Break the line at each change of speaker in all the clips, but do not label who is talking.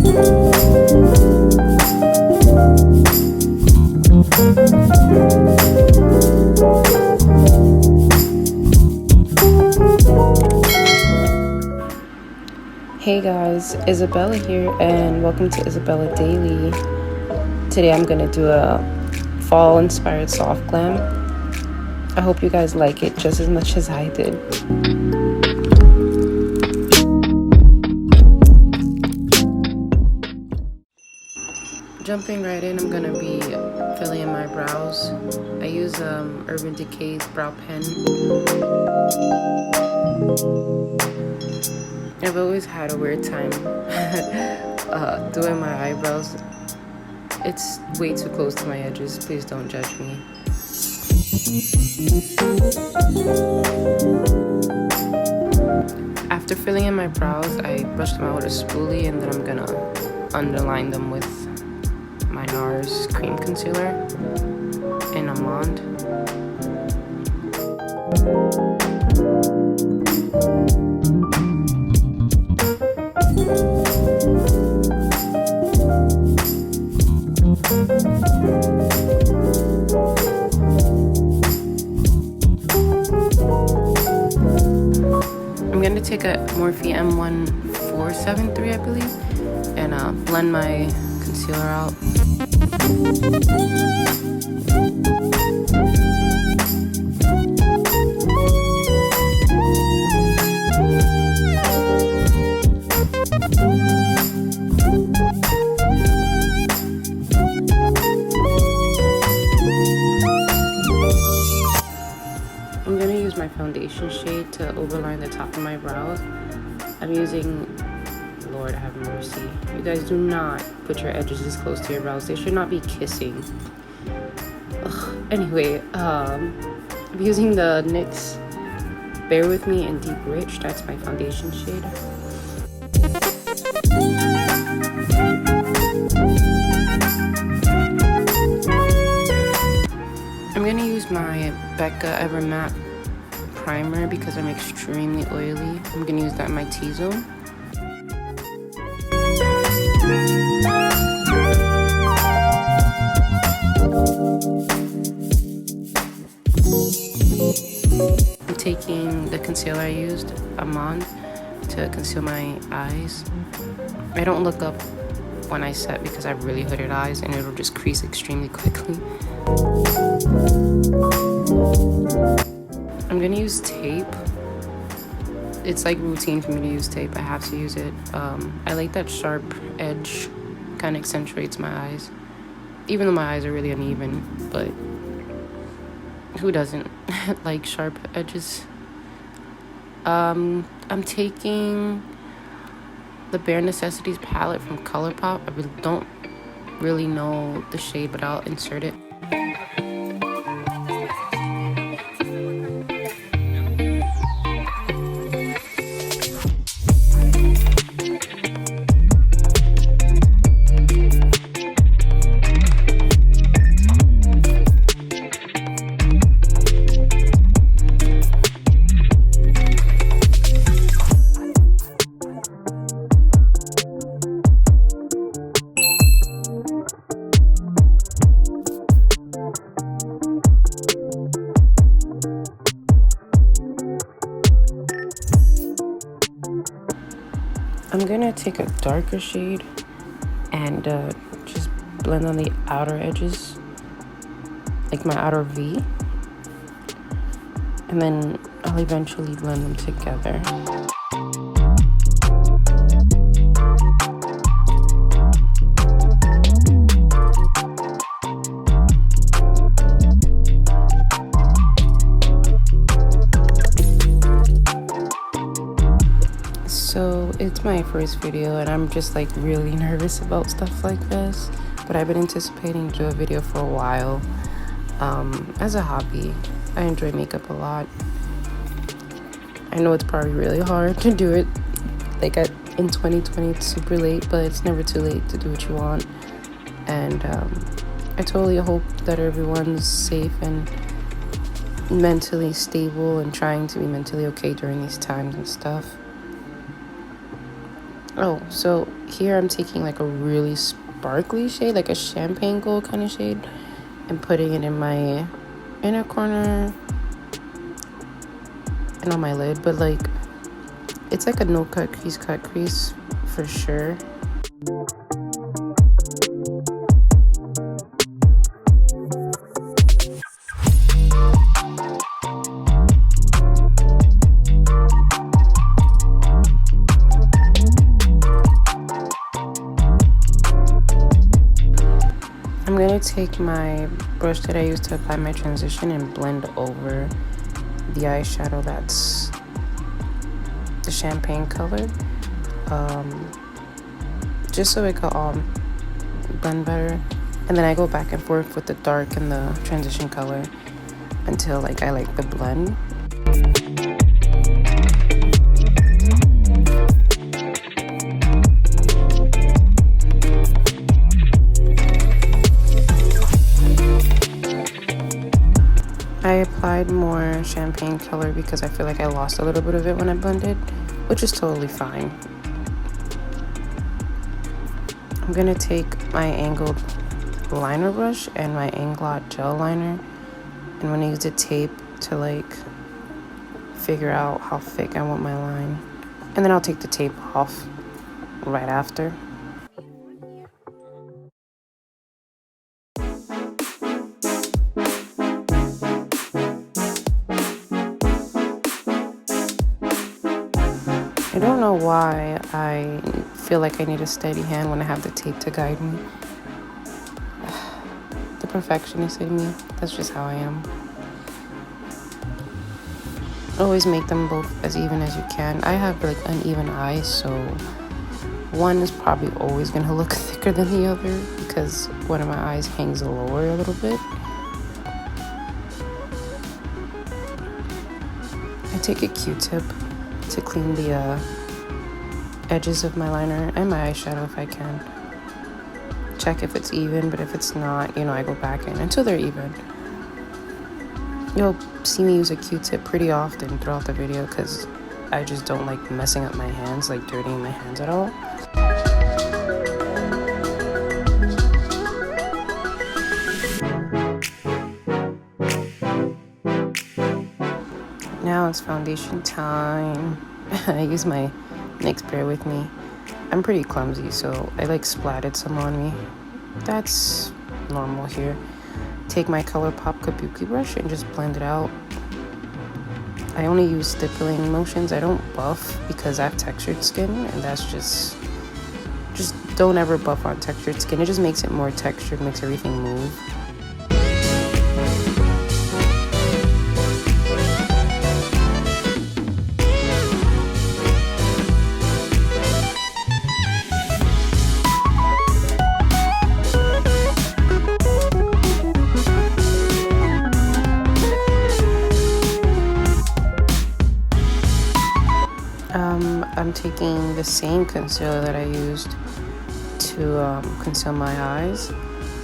Hey guys, Isabella here and welcome to Isabella Daily. Today I'm gonna do a fall inspired soft glam. I hope you guys like it just as much as I did. Jumping right in, I'm gonna be filling in my brows. I use Urban Decay's brow pen. I've always had a weird time doing my eyebrows. It's way too close to my edges. Please don't judge me. After filling in my brows, I brush them out with a spoolie and then I'm gonna underline them with my NARS cream concealer in Amande. I'm going to take a Morphe M1473, I believe, and blend my concealer out. I'm going to use my foundation shade to overline the top of my brows. I'm using, Lord have mercy, you guys do not put your edges this close to your brows. They should not be kissing. Ugh. Anyway, I'm using the NYX Bear With Me in Deep Rich. That's my foundation shade. I'm going to use my Becca Ever Matte primer because I'm extremely oily. I'm going to use that in my T-zone. I'm taking the concealer I used, Amande, to conceal my eyes. I don't look up when I set because I have really hooded eyes and it'll just crease extremely quickly. I'm gonna use tape. It's like routine for me to use tape. I have to use it. I like that sharp edge, kind of accentuates my eyes. Even though my eyes are really uneven, but who doesn't like sharp edges? I'm taking the Bare Necessities palette from Colourpop. I don't really know the shade, but I'll insert it. I'm gonna take a darker shade and just blend on the outer edges, like my outer V, and then I'll eventually blend them together. So it's my first video and I'm just like really nervous about stuff like this, but I've been anticipating to do a video for a while. As a hobby, I enjoy makeup a lot. I know it's probably really hard to do it like in 2020. It's super late, but it's never too late to do what you want. And I totally hope that everyone's safe and mentally stable and trying to be mentally okay during these times and stuff. Oh, so here I'm taking like a really sparkly shade, like a champagne gold kind of shade, and putting it in my inner corner and on my lid. But like, it's like a no cut crease for sure. I'm gonna take my brush that I used to apply my transition and blend over the eyeshadow that's the champagne color, just so it could all blend better. And then I go back and forth with the dark and the transition color until like I like the blend. I applied more champagne color because I feel like I lost a little bit of it when I blended, which is totally fine. I'm gonna take my angled liner brush and my Inglot gel liner, and I'm gonna use the tape to like figure out how thick I want my line, and then I'll take the tape off right after. I don't know why I feel like I need a steady hand when I have the tape to guide me. The perfectionist in me, that's just how I am. Always make them both as even as you can. I have like uneven eyes, so one is probably always gonna look thicker than the other because one of my eyes hangs lower a little bit. I take a Q-tip to clean the edges of my liner and my eyeshadow if I can. Check if it's even, but if it's not, I go back in until they're even. You'll see me use a Q-tip pretty often throughout the video because I just don't like messing up my hands, like dirtying my hands at all. Now it's foundation time. I use my NYX, bear with me. I'm pretty clumsy, so I like splatted some on me. That's normal here. Take my Colourpop CapuCakey brush and just blend it out. I only use stippling motions. I don't buff because I have textured skin, and that's just don't ever buff on textured skin. It just makes it more textured, makes everything move. I'm taking the same concealer that I used to conceal my eyes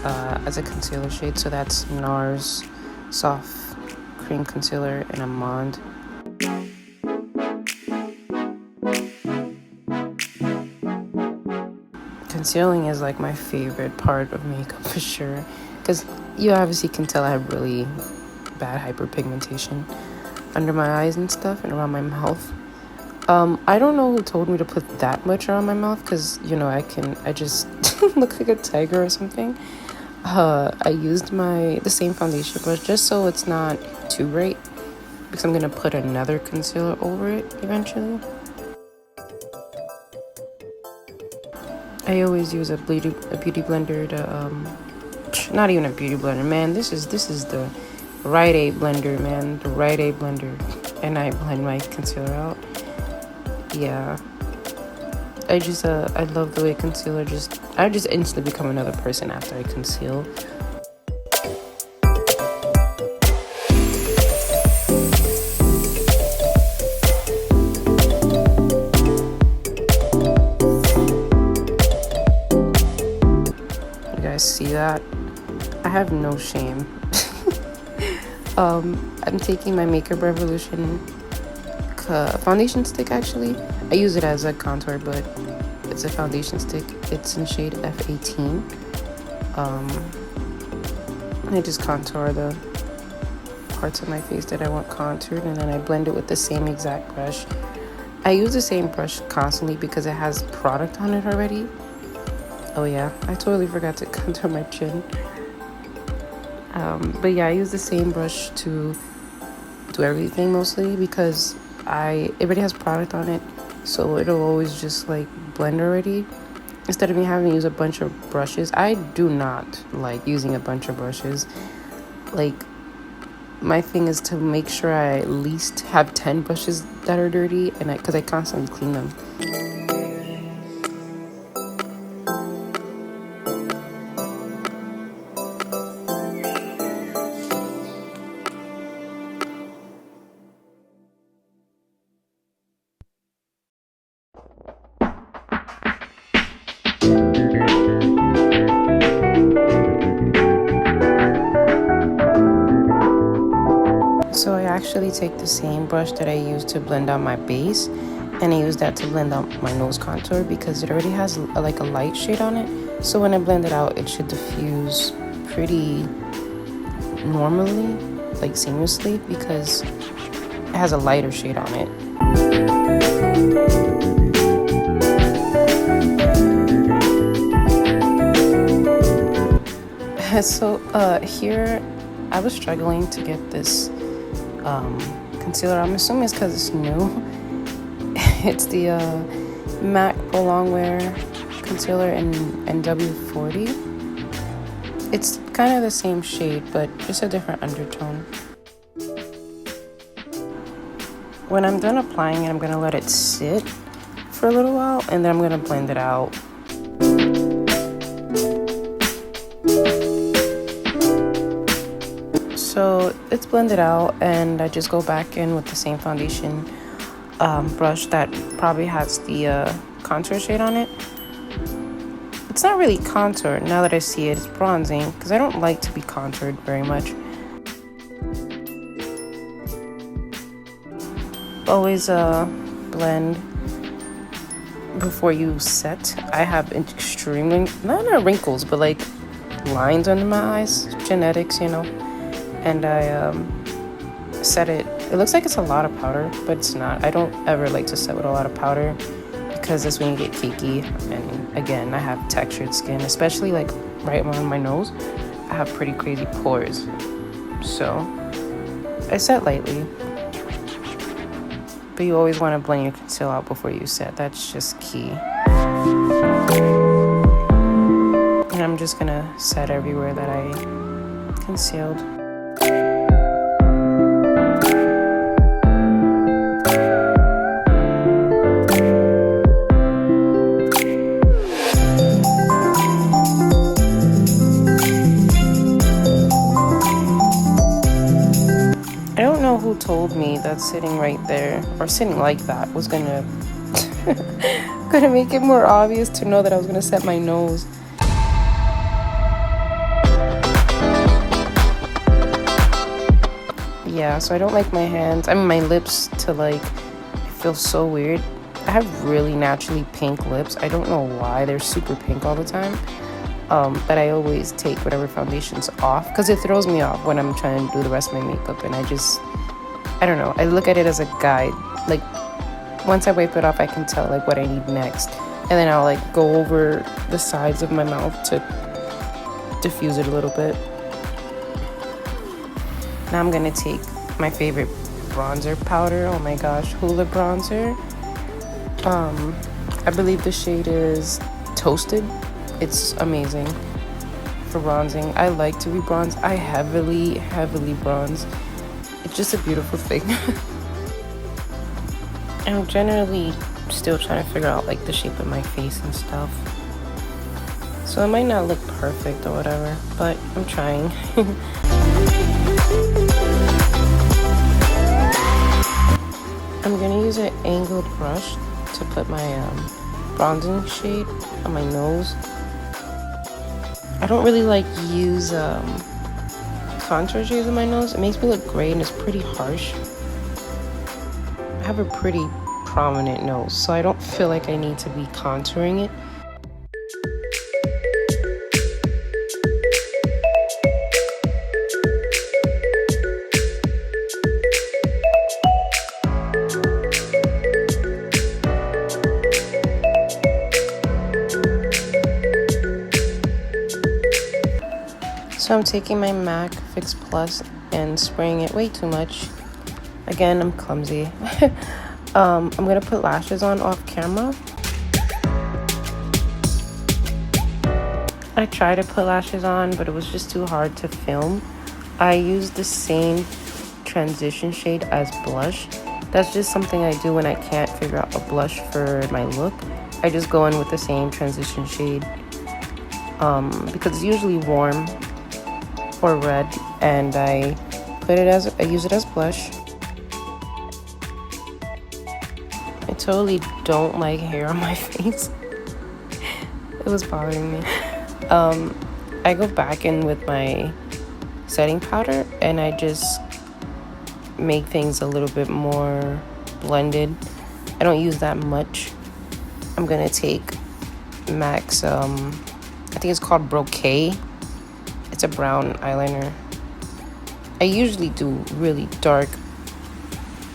as a concealer shade. So that's NARS Soft Cream Concealer in Amande. Concealing is like my favorite part of makeup for sure, because you obviously can tell I have really bad hyperpigmentation under my eyes and stuff and around my mouth. I don't know who told me to put that much around my mouth because, I just look like a tiger or something. I used the same foundation brush just so it's not too bright because I'm going to put another concealer over it eventually. I always use a beauty blender to, not even a beauty blender, man. This is the Rite Aid blender, man. The Rite Aid blender. And I blend my concealer out. Yeah, I love the way concealer I just instantly become another person after I conceal. You guys see that? I have no shame. I'm taking my Makeup Revolution foundation stick. Actually, I use it as a contour, but It's a foundation stick. It's in shade F18. And I just contour the parts of my face that I want contoured, and then I blend it with the same exact brush. I use the same brush constantly because it has product on it already. Oh yeah, I totally forgot to contour my chin. But yeah, I use the same brush to do everything mostly because it already has product on it, so it'll always just like blend already. Instead of me having to use a bunch of brushes, I do not like using a bunch of brushes. Like, my thing is to make sure I at least have 10 brushes that are dirty, and because I constantly clean them. So I actually take the same brush that I use to blend out my base, and I use that to blend out my nose contour because it already has like a light shade on it. So when I blend it out, it should diffuse pretty normally, like seamlessly, because it has a lighter shade on it. So here I was struggling to get this concealer. I'm assuming it's because it's new. It's the MAC Pro Longwear concealer in NW40. It's kind of the same shade, but just a different undertone. When I'm done applying it, I'm going to let it sit for a little while, and then I'm going to blend it out. So it's blended out, and I just go back in with the same foundation brush that probably has the contour shade on it. It's not really contour now that I see it. It's bronzing because I don't like to be contoured very much. Always blend before you set. I have extremely, not wrinkles, but like lines under my eyes, genetics, you know. And I set it. It looks like it's a lot of powder, but it's not. I don't ever like to set with a lot of powder because that's when you get cakey. And again, I have textured skin, especially like right around my nose. I have pretty crazy pores, so I set lightly. But you always want to blend your concealer out before you set. That's just key. And I'm just gonna set everywhere that I concealed. Who told me that sitting right there or sitting like that was gonna make it more obvious to know that I was gonna set my nose. Yeah, so I don't like my hands, I mean my lips to like, it feels so weird. I have really naturally pink lips. I don't know why they're super pink all the time. But I always take whatever foundation's off because it throws me off when I'm trying to do the rest of my makeup, and I don't know, I look at it as a guide. Like, once I wipe it off, I can tell like what I need next, and then I'll like go over the sides of my mouth to diffuse it a little bit. Now I'm gonna take my favorite bronzer powder. Oh my gosh, Hoola bronzer. I believe the shade is Toasted. It's amazing for bronzing. I like to be bronzed. I heavily bronze. It's just a beautiful thing. I'm generally still trying to figure out like the shape of my face and stuff. So it might not look perfect or whatever, but I'm trying. I'm gonna use an angled brush to put my bronzing shade on my nose. I don't really like use contour shades on my nose. It makes me look gray and it's pretty harsh. I have a pretty prominent nose, so I don't feel like I need to be contouring it. So I'm taking my MAC Fix Plus and spraying it way too much. Again, I'm clumsy. I'm gonna put lashes on off camera. I tried to put lashes on, but it was just too hard to film. I used the same transition shade as blush. That's just something I do when I can't figure out a blush for my look. I just go in with the same transition shade because it's usually warm or red, and I use it as blush. I totally don't like hair on my face. It was bothering me. I go back in with my setting powder and I just make things a little bit more blended. I don't use that much. I'm gonna take MAC's I think it's called Broque. It's a brown eyeliner. I usually do really dark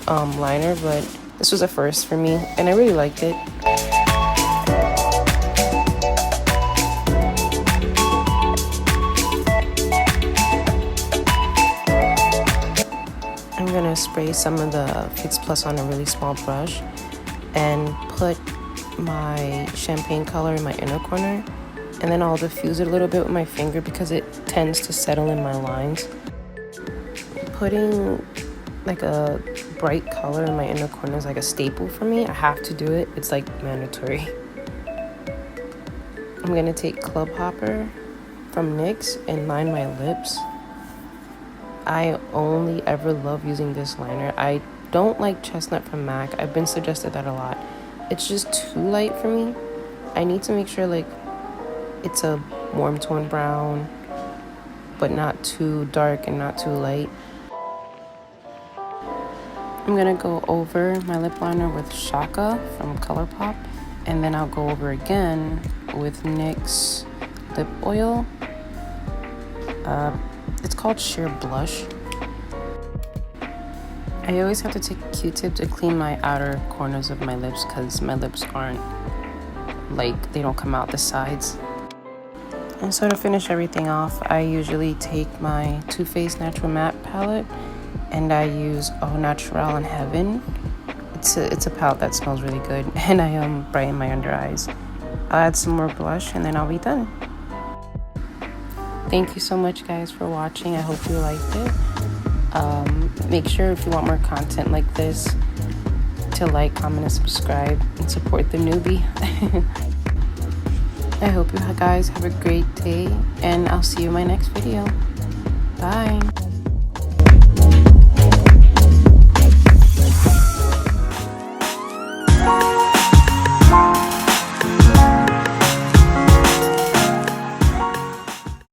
liner, but this was a first for me and I really liked it. I'm gonna spray some of the Fix Plus on a really small brush and put my champagne color in my inner corner, and then I'll diffuse it a little bit with my finger because it tends to settle in my lines. Putting like a bright color in my inner corner is like a staple for me. I have to do it. It's like mandatory. I'm gonna take Club Hopper from NYX and line my lips. I only ever love using this liner. I don't like Chestnut from MAC. I've been suggested that a lot. It's just too light for me. I need to make sure like it's a warm tone brown, but not too dark and not too light. I'm gonna go over my lip liner with Shaka from Colourpop, and then I'll go over again with NYX lip oil. It's called Sheer Blush. I always have to take a Q-tip to clean my outer corners of my lips because my lips aren't like, they don't come out the sides. And so to finish everything off, I usually take my Too Faced Natural Matte palette and I use Au Naturel in Heaven. It's a palette that smells really good, and I brighten my under eyes. I'll add some more blush and then I'll be done. Thank you so much guys for watching. I hope you liked it. Make sure if you want more content like this to like, comment, and subscribe and support the newbie. I hope you guys have a great day, and I'll see you in my next video. Bye.